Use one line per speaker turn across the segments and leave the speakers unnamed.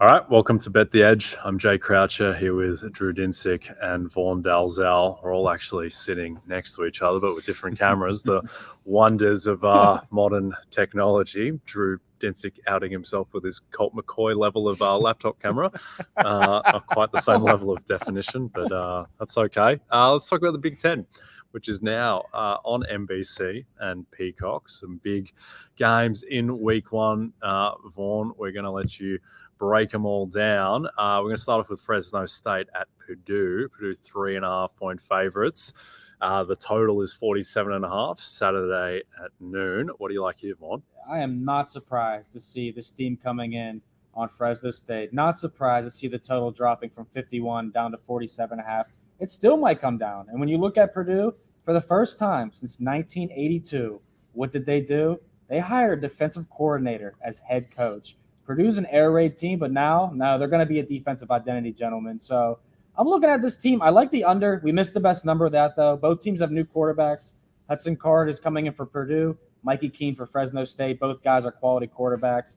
All right, welcome to Bet the Edge. I'm Jay Croucher here with Drew Dinsick and Vaughn Dalzell. We're all actually sitting next to each other, but with different cameras. The wonders of modern technology. Drew Dinsick outing himself with his Colt McCoy level of laptop camera. Not quite the same level of definition, but that's okay. Let's talk about the Big Ten, which is now on NBC and Peacock. Some big games in week one. Vaughn, we're going to let you break them all down. We're going to start off with Fresno State at Purdue. Purdue 3.5-point favorites. The total is 47.5, Saturday at noon. What do you like here, Vaughn?
I am not surprised to see this team coming in on Fresno State. Not surprised to see the total dropping from 51 down to 47.5. It still might come down. And when you look at Purdue, for the first time since 1982, what did they do? They hired a defensive coordinator as head coach. Purdue's an air raid team, but now they're going to be a defensive identity, gentlemen. So I'm looking at this team. I like the under. We missed the best number of that, though. Both teams have new quarterbacks. Hudson Card is coming in for Purdue. Mikey Keene for Fresno State. Both guys are quality quarterbacks.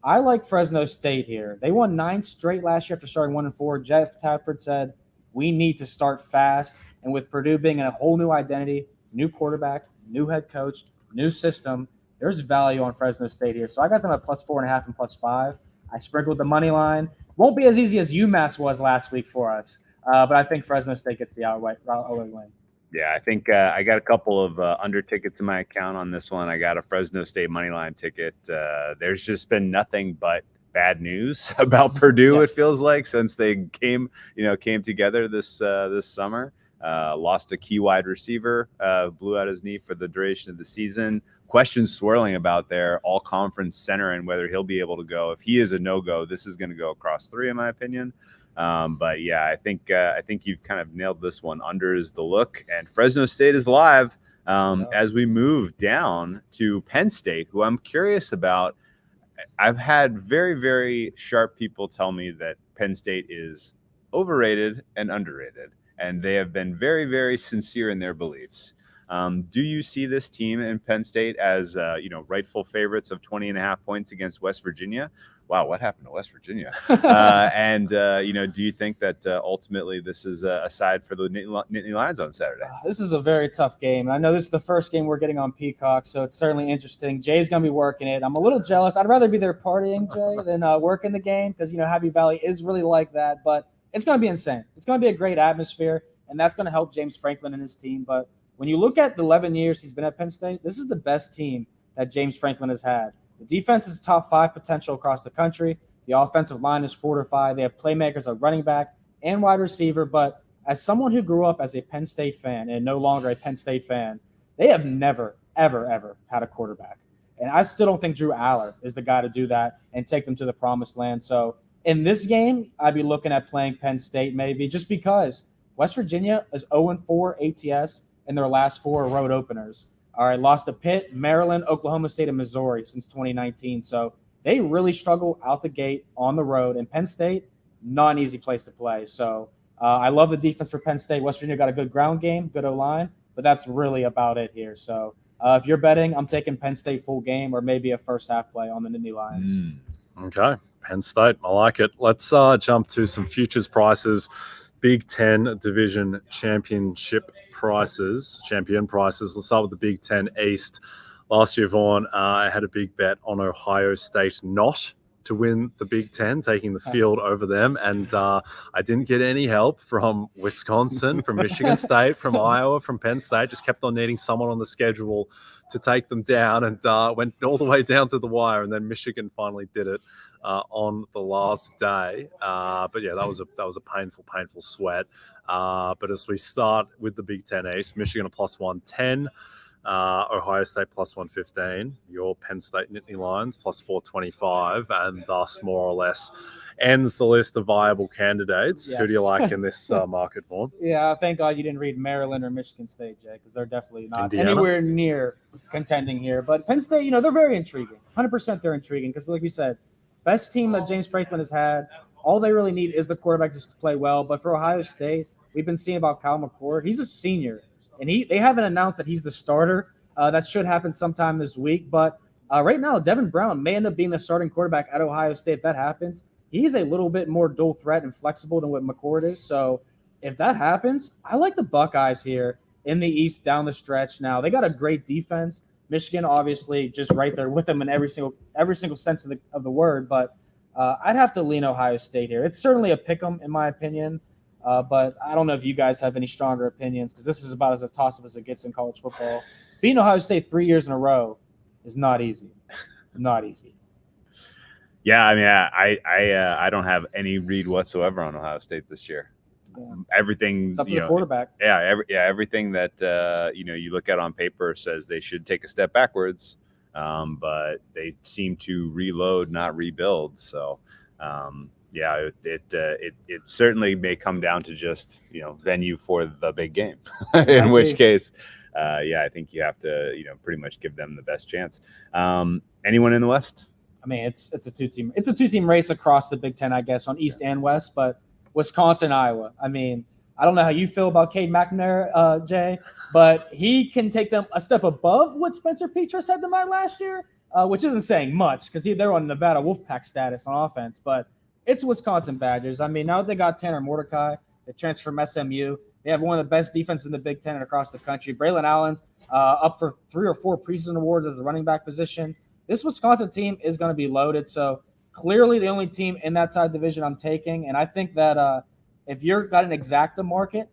I like Fresno State here. They won 9 straight last year after starting 1-4. Jeff Tadford said, we need to start fast. And with Purdue being in a whole new identity, new quarterback, new head coach, new system, there's value on Fresno State here. So I got them at +4.5 and +5. I sprinkled the money line. Won't be as easy as UMass was last week for us. But I think Fresno State gets the outright win.
Yeah, I think I got a couple of under tickets in my account on this one. I got a Fresno State moneyline ticket. There's just been nothing but bad news about Purdue. Yes. It feels like since they came together this summer. Lost a key wide receiver, blew out his knee for the duration of the season. Questions swirling about their all-conference center and whether he'll be able to go. If he is a no-go, this is going to go across 3, in my opinion. But yeah, I think you've kind of nailed this one. Under is the look, and Fresno State is live as we move down to Penn State, who I'm curious about. I've had very, very sharp people tell me that Penn State is overrated and underrated, and they have been very, very sincere in their beliefs. Do you see this team in Penn State as rightful favorites of 20.5 points against West Virginia? Wow, what happened to West Virginia? Do you think that ultimately this is a side for the Nittany Lions on Saturday?
This is a very tough game. I know this is the first game we're getting on Peacock, so it's certainly interesting. Jay's going to be working it. I'm a little jealous. I'd rather be there partying, Jay, than working the game because, Happy Valley is really like that. But it's going to be insane. It's going to be a great atmosphere, and that's going to help James Franklin and his team. But when you look at the 11 years he's been at Penn State, this is the best team that James Franklin has had. The defense is top 5 potential across the country. The offensive line is fortified. They have playmakers at running back and wide receiver. But as someone who grew up as a Penn State fan and no longer a Penn State fan, they have never, ever, ever had a quarterback. And I still don't think Drew Aller is the guy to do that and take them to the promised land. So in this game, I'd be looking at playing Penn State maybe just because West Virginia is 0-4 ATS in their last 4 road openers. All right, lost to Pitt, Maryland, Oklahoma State, and Missouri since 2019. So they really struggle out the gate on the road. And Penn State, not an easy place to play. So I love the defense for Penn State. West Virginia got a good ground game, good O-line, but that's really about it here. So if you're betting, I'm taking Penn State full game or maybe a first half play on the Nittany Lions.
Okay, Penn State, I like it. Let's jump to some futures prices. Big Ten Division champion prices. Let's start with the Big Ten East. Last year, Vaughn, I had a big bet on Ohio State not to win the Big Ten, taking the field over them. And I didn't get any help from Wisconsin, from Michigan State, from Iowa, from Penn State. Just kept on needing someone on the schedule to take them down and went all the way down to the wire. And then Michigan finally did it on the last day. But yeah, that was a painful sweat. But as we start with the Big Ten East, Michigan a +110. Ohio State +115, your Penn State Nittany Lions +425, and thus more or less ends the list of viable candidates. Yes. Who do you like in this market, Vaughn?
Yeah, thank God you didn't read Maryland or Michigan State, Jay, because they're definitely not anywhere near contending here. But Penn State, they're very intriguing. 100% they're intriguing because, like we said, best team that James Franklin has had. All they really need is the quarterback to play well. But for Ohio State, we've been seeing about Kyle McCord. He's a senior. And they haven't announced that he's the starter. That should happen sometime this week. But right now, Devin Brown may end up being the starting quarterback at Ohio State if that happens. he's a little bit more dual threat and flexible than what McCord is. So if that happens, I like the Buckeyes here in the East down the stretch. Now they got a great defense. Michigan, obviously, just right there with them in every single sense of the word. But I'd have to lean Ohio State here. It's certainly a pick 'em in my opinion, but I don't know if you guys have any stronger opinions because this is about as a toss-up as it gets in college football. Beating Ohio State 3 years in a row is not easy. It's not easy.
Yeah, I mean, I don't have any read whatsoever on Ohio State this year.
Yeah.
Everything,
It's up to the quarterback.
Everything that you look at on paper says they should take a step backwards, but they seem to reload, not rebuild. So, it certainly may come down to just venue for the big game, in which case, I think you have to pretty much give them the best chance. Anyone in the West?
I mean, it's a two-team race across the Big Ten, I guess, on East and West, but Wisconsin, Iowa. I mean, I don't know how you feel about Cade McNamara, Jay, but he can take them a step above what Spencer Petras had them at last year, which isn't saying much because they're on Nevada Wolfpack status on offense, but it's Wisconsin Badgers. I mean, now that they got Tanner Mordecai, the transfer from SMU, they have one of the best defenses in the Big Ten and across the country. Braylon Allen's up for 3 or 4 preseason awards as the running back position. This Wisconsin team is going to be loaded, so clearly the only team in that side division I'm taking. And I think that if you're got an exacta market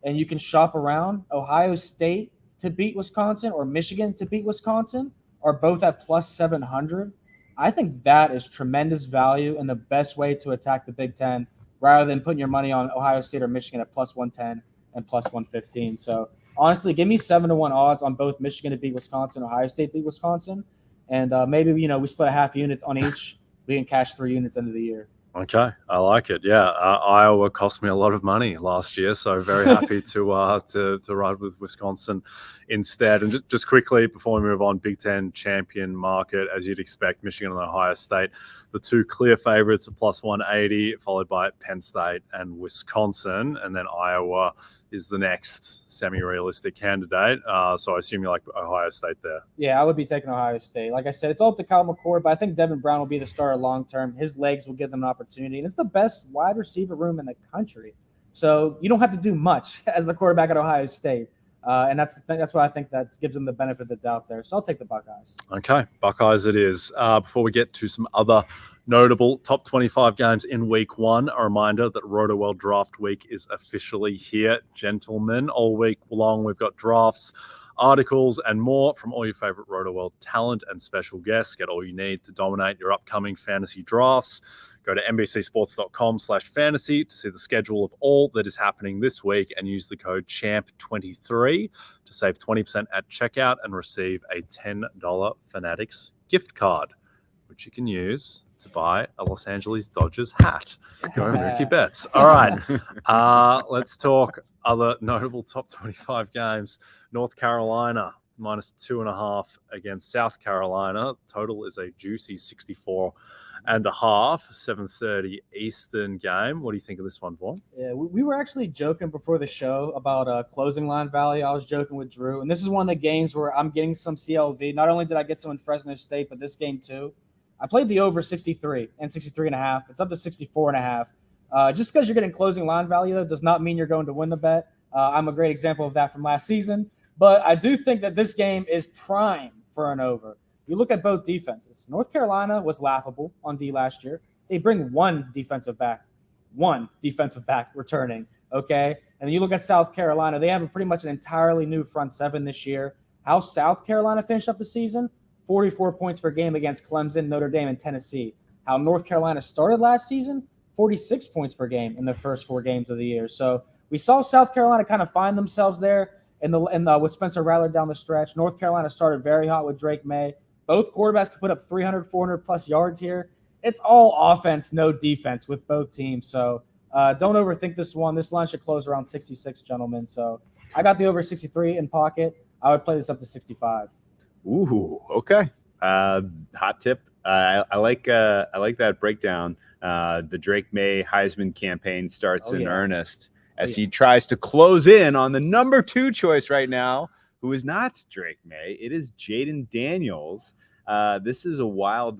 and you can shop around, Ohio State to beat Wisconsin or Michigan to beat Wisconsin are both at plus 700. I think that is tremendous value and the best way to attack the Big Ten rather than putting your money on Ohio State or Michigan at plus 110 and plus 115. So honestly, give me 7-1 odds on both Michigan to beat Wisconsin, Ohio State beat Wisconsin. And maybe, we split a half unit on each. We can cash 3 units end of the year.
Okay, I like it. Yeah, Iowa cost me a lot of money last year, so very happy to ride with Wisconsin instead. And just quickly before we move on, Big Ten champion market, as you'd expect, Michigan and Ohio State, the 2 clear favorites at plus 180, followed by Penn State and Wisconsin, and then Iowa is the next semi-realistic candidate. So I assume you like Ohio State there.
Yeah, I would be taking Ohio State. Like I said, it's all up to Kyle McCord, but I think Devin Brown will be the starter long-term. His legs will give them an opportunity. And it's the best wide receiver room in the country. So you don't have to do much as the quarterback at Ohio State. And that's why I think that gives them the benefit of the doubt there. So I'll take the Buckeyes.
Okay, Buckeyes it is. Before we get to some other notable top 25 games in week 1, a reminder that RotoWorld Draft Week is officially here, gentlemen. All week long, we've got drafts, articles, and more from all your favorite RotoWorld talent and special guests. Get all you need to dominate your upcoming fantasy drafts. Go to nbcsports.com/fantasy to see the schedule of all that is happening this week and use the code CHAMP23 to save 20% at checkout and receive a $10 Fanatics gift card, which you can use to buy a Los Angeles Dodgers hat. Go Mookie Betts. All right. Let's talk other notable top 25 games. North Carolina minus 2.5 against South Carolina. Total is a juicy 64.5, 7:30 Eastern game. What do you think of this one, Vaughn?
Yeah, we were actually joking before the show about closing line value. I was joking with Drew, and this is one of the games where I'm getting some CLV. Not only did I get some in Fresno State, but this game too. I played the over 63 and 63.5. It's up to 64.5. Just because you're getting closing line value, though, does not mean you're going to win the bet. I'm a great example of that from last season. But I do think that this game is prime for an over. You look at both defenses. North Carolina was laughable on D last year. They bring one defensive back returning, okay? And then you look at South Carolina. They have pretty much an entirely new front seven this year. How South Carolina finished up the season? 44 points per game against Clemson, Notre Dame, and Tennessee. How North Carolina started last season? 46 points per game in the first 4 games of the year. So we saw South Carolina kind of find themselves there with Spencer Rattler down the stretch. North Carolina started very hot with Drake May. Both quarterbacks could put up 300, 400-plus yards here. It's all offense, no defense with both teams. So don't overthink this one. This line should close around 66, gentlemen. So I got the over 63 in pocket. I would play this up to 65.
Ooh, okay. Hot tip. I like that breakdown. The Drake May Heisman campaign starts in earnest as he tries to close in on the number 2 choice right now, who is not Drake May. It is Jaden Daniels. This is a wild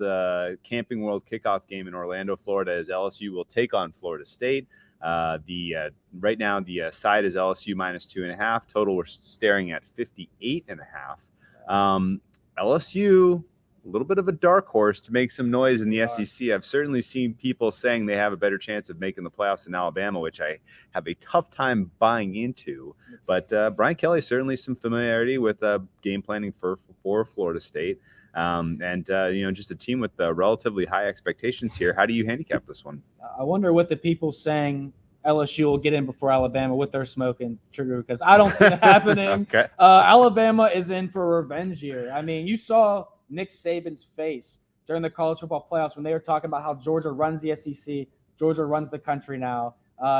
Camping World kickoff game in Orlando, Florida, as LSU will take on Florida State. Right now the side is LSU -2.5. Total we're staring at 58.5. LSU, a little bit of a dark horse to make some noise in the SEC. I've certainly seen people saying they have a better chance of making the playoffs than Alabama, which I have a tough time buying into. But Brian Kelly, certainly some familiarity with game planning for Florida State. Just a team with relatively high expectations here. How do you handicap this one?
I wonder what the people saying LSU will get in before Alabama, what they're smoking, trigger, because I don't see it happening.
Okay.
Alabama is in for a revenge year. I mean, you saw Nick Saban's face during the college football playoffs when they were talking about how Georgia runs the SEC, Georgia runs the country now.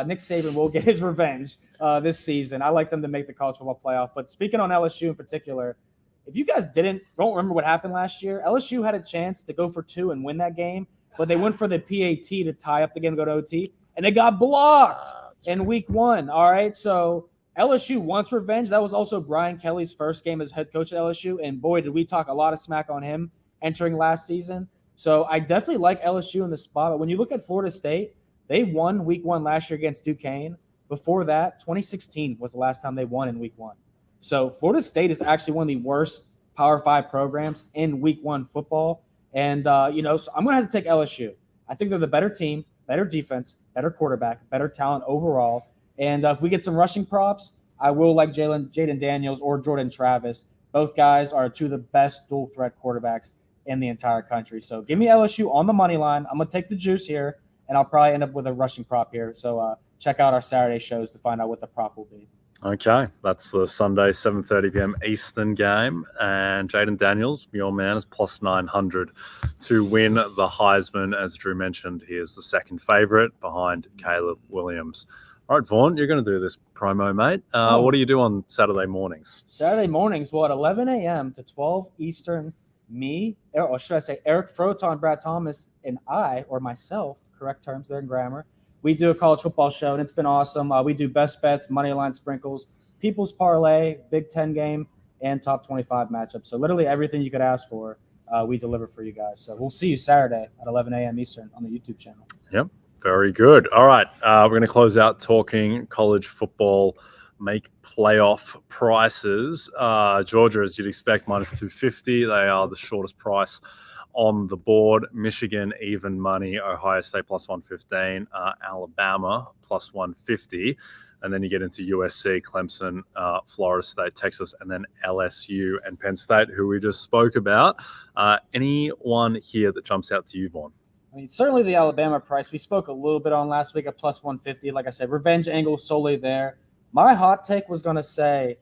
Nick Saban will get his revenge this season. I like them to make the college football playoff. But speaking on LSU in particular, if you guys don't remember what happened last year, LSU had a chance to go for 2 and win that game, but they went for the PAT to tie up the game, go to OT, and they got blocked in week 1. All right, so LSU wants revenge. That was also Brian Kelly's first game as head coach at LSU, and boy, did we talk a lot of smack on him entering last season. So I definitely like LSU in the spot. But when you look at Florida State, they won week 1 last year against Duquesne. Before that, 2016 was the last time they won in week 1. So Florida State is actually one of the worst Power 5 programs in week 1 football. And, so I'm going to have to take LSU. I think they're the better team, better defense, better quarterback, better talent overall. And if we get some rushing props, I will like Jaden Daniels or Jordan Travis. Both guys are 2 of the best dual threat quarterbacks in the entire country. So give me LSU on the money line. I'm going to take the juice here, and I'll probably end up with a rushing prop here. So check out our Saturday shows to find out what the prop will be.
Okay, that's the Sunday 7:30 p.m. Eastern game, and Jaden Daniels, your man, is plus 900 to win the Heisman. As Drew mentioned, he is the second favorite behind Caleb Williams. All right, Vaughn, you're going to do this promo, mate. What do you do on Saturday mornings?
Saturday mornings, at 11 a.m. to 12 Eastern, or should I say Eric Froton, Brad Thomas, and I, or myself, correct terms there in grammar, we do a college football show, and it's been awesome. We do best bets, money line sprinkles, people's parlay, Big Ten game, and top 25 matchups. So literally everything you could ask for, we deliver for you guys. So we'll see you Saturday at 11 a.m. Eastern on the YouTube channel.
Yep, very good. All right, we're going to close out talking college football, make playoff prices. Georgia, as you'd expect, minus 250. They are the shortest price on the board. Michigan, even money. Ohio State, plus 115. Alabama, plus 150. And then you get into USC, Clemson, Florida State, Texas, and then LSU and Penn State, who we just spoke about. Anyone here that jumps out to you, Vaughn?
I mean, certainly the Alabama price. We spoke a little bit on last week at plus 150. Like I said, revenge angle solely there. My hot take was going to say,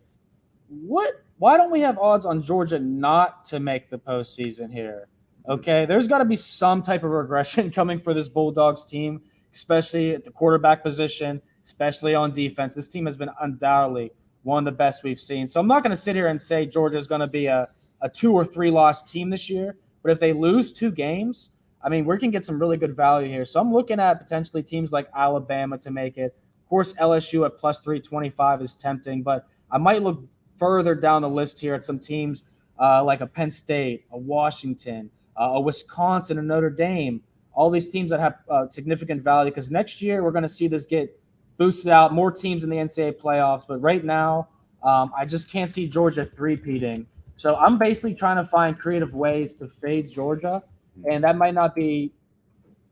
why don't we have odds on Georgia not to make the postseason here? Okay, there's got to be some type of regression coming for this Bulldogs team, especially at the quarterback position, especially on defense. This team has been undoubtedly one of the best we've seen. So I'm not going to sit here and say Georgia is going to be a 2 or 3 loss team this year. But if they lose 2 games, I mean, we can get some really good value here. So I'm looking at potentially teams like Alabama to make it. Of course, LSU at plus 325 is tempting, but I might look further down the list here at some teams like a Penn State, a Washington, a Wisconsin, a Notre Dame, all these teams that have significant value, because next year we're going to see this get boosted out, more teams in the NCAA playoffs. But right now, I just can't see Georgia three-peating. So I'm basically trying to find creative ways to fade Georgia, and that might not be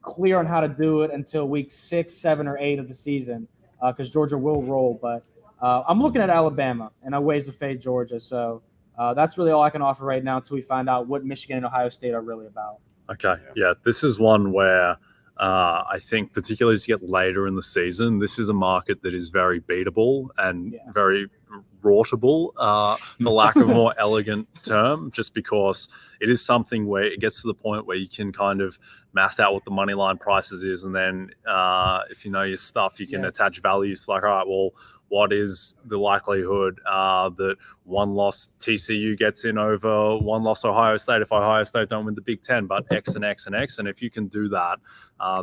clear on how to do it until week 6, 7, or 8 of the season, because Georgia will roll. But I'm looking at Alabama and ways to fade Georgia. So that's really all I can offer right now until we find out what Michigan and Ohio State are really about.
Okay, yeah, this is one where I think, particularly as you get later in the season, this is a market that is very beatable and very raughtable, for lack of a more elegant term, just because it is something where it gets to the point where you can kind of math out what the money line prices is, and then if you know your stuff, you can attach values like, all right, well, what is the likelihood that one loss TCU gets in over one loss Ohio State if Ohio State don't win the Big Ten, but X and X and X. And if you can do that,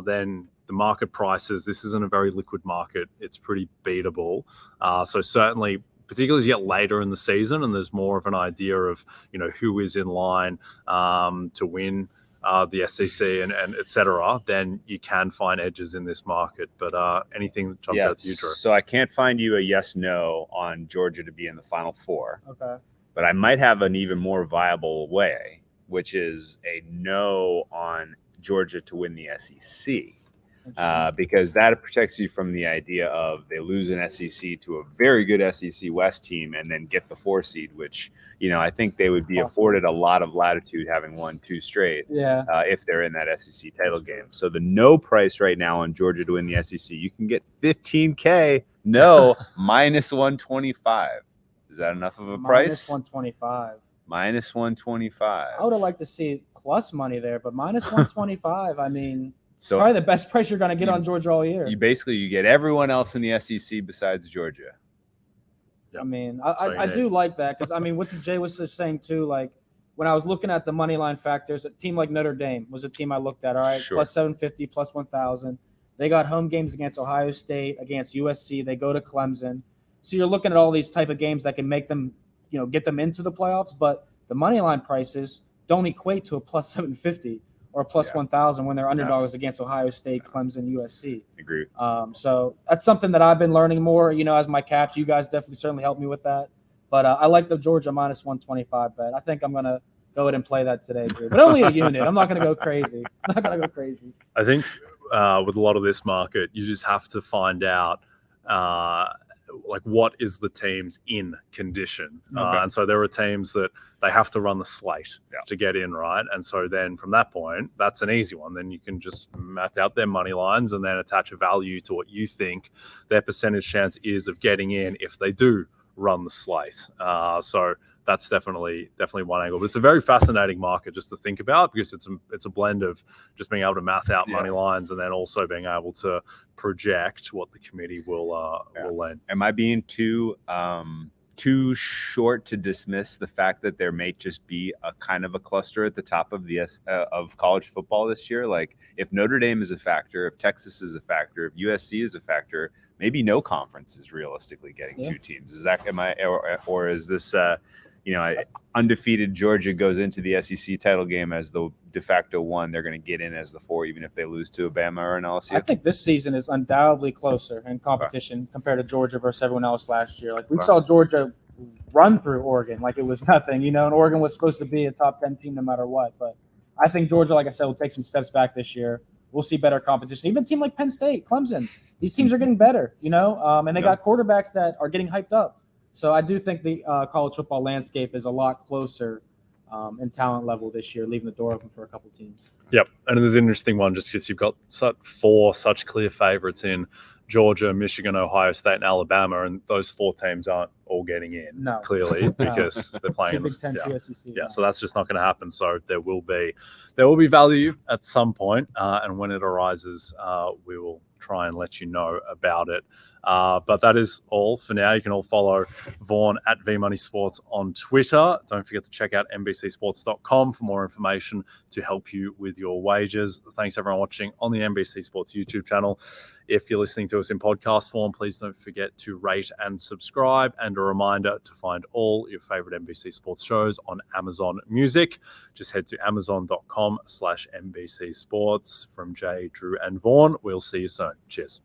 then the market prices, this isn't a very liquid market. It's pretty beatable. So certainly particularly as you get later in the season and there's more of an idea of, who is in line to win the SEC and et cetera, then you can find edges in this market. But anything that jumps out to you, Drew?
So I can't find you a yes/no on Georgia to be in the Final Four.
Okay.
But I might have an even more viable way, which is a no on Georgia to win the SEC. Because that protects you from the idea of they lose an SEC to a very good SEC West team and then get the 4 seed, which, I think they would be afforded a lot of latitude having won 2 straight if they're in that SEC title game. So the no price right now on Georgia to win the SEC, you can get $15K, no, minus 125. Is that enough of a price?
Minus 125.
Minus 125.
I would have liked to see plus money there, but minus 125, I mean,
so
probably the best price you're going to get on Georgia all year.
You get everyone else in the SEC besides Georgia.
Yep. I mean, I do like that because, I mean, what Jay was just saying too, like when I was looking at the money line factors, a team like Notre Dame was a team I looked at, all right,
sure.
Plus 750, plus 1,000. They got home games against Ohio State, against USC. They go to Clemson. So you're looking at all these type of games that can make them, get them into the playoffs, but the money line prices don't equate to a plus 750 or a plus 1,000 when they're underdogs against Ohio State, Clemson, USC.
Agree.
So that's something that I've been learning more, as my caps. You guys definitely certainly helped me with that. But I like the Georgia minus 125 bet. I think I'm going to go ahead and play that today, Drew. But only a unit. I'm not going to go crazy.
I think with a lot of this market, you just have to find out what is the team's in condition.
Okay.
And so there are teams that they have to run the slate to get in, right? And so then from that point, that's an easy one. Then you can just math out their money lines and then attach a value to what you think their percentage chance is of getting in if they do run the slate. So that's definitely one angle. But it's a very fascinating market just to think about because it's a blend of just being able to math out money lines and then also being able to project what the committee will land.
Am I being too short to dismiss the fact that there may just be a kind of a cluster at the top of the of college football this year? Like if Notre Dame is a factor, if Texas is a factor, if USC is a factor, maybe no conference is realistically getting 2 teams. Is that or is this undefeated Georgia goes into the SEC title game as the de facto 1. They're going to get in as the 4, even if they lose to Alabama or an LSU.
I think this season is undoubtedly closer in competition compared to Georgia versus everyone else last year. Like we saw Georgia run through Oregon like it was nothing, and Oregon was supposed to be a top 10 team no matter what. But I think Georgia, like I said, will take some steps back this year. We'll see better competition. Even a team like Penn State, Clemson, these teams are getting better, and they got quarterbacks that are getting hyped up. So I do think the college football landscape is a lot closer in talent level this year, leaving the door open for a couple teams.
Yep, and there's an interesting one just because you've got 4 such clear favorites in Georgia, Michigan, Ohio State, and Alabama, and those 4 teams aren't all getting in clearly because they're playing in the
Big 10, SEC.
Yeah, so that's just not going to happen. So there will be value at some point, and when it arises, we will try and let you know about it. But that is all for now. You can all follow Vaughn at VMoneySports on Twitter. Don't forget to check out NBCSports.com for more information to help you with your wagers. Thanks everyone watching on the NBC Sports YouTube channel. If you're listening to us in podcast form, please don't forget to rate and subscribe. And a reminder to find all your favorite NBC Sports shows on Amazon Music. Just head to amazon.com/NBC Sports. From Jay, Drew, and Vaughn, we'll see you soon. Cheers.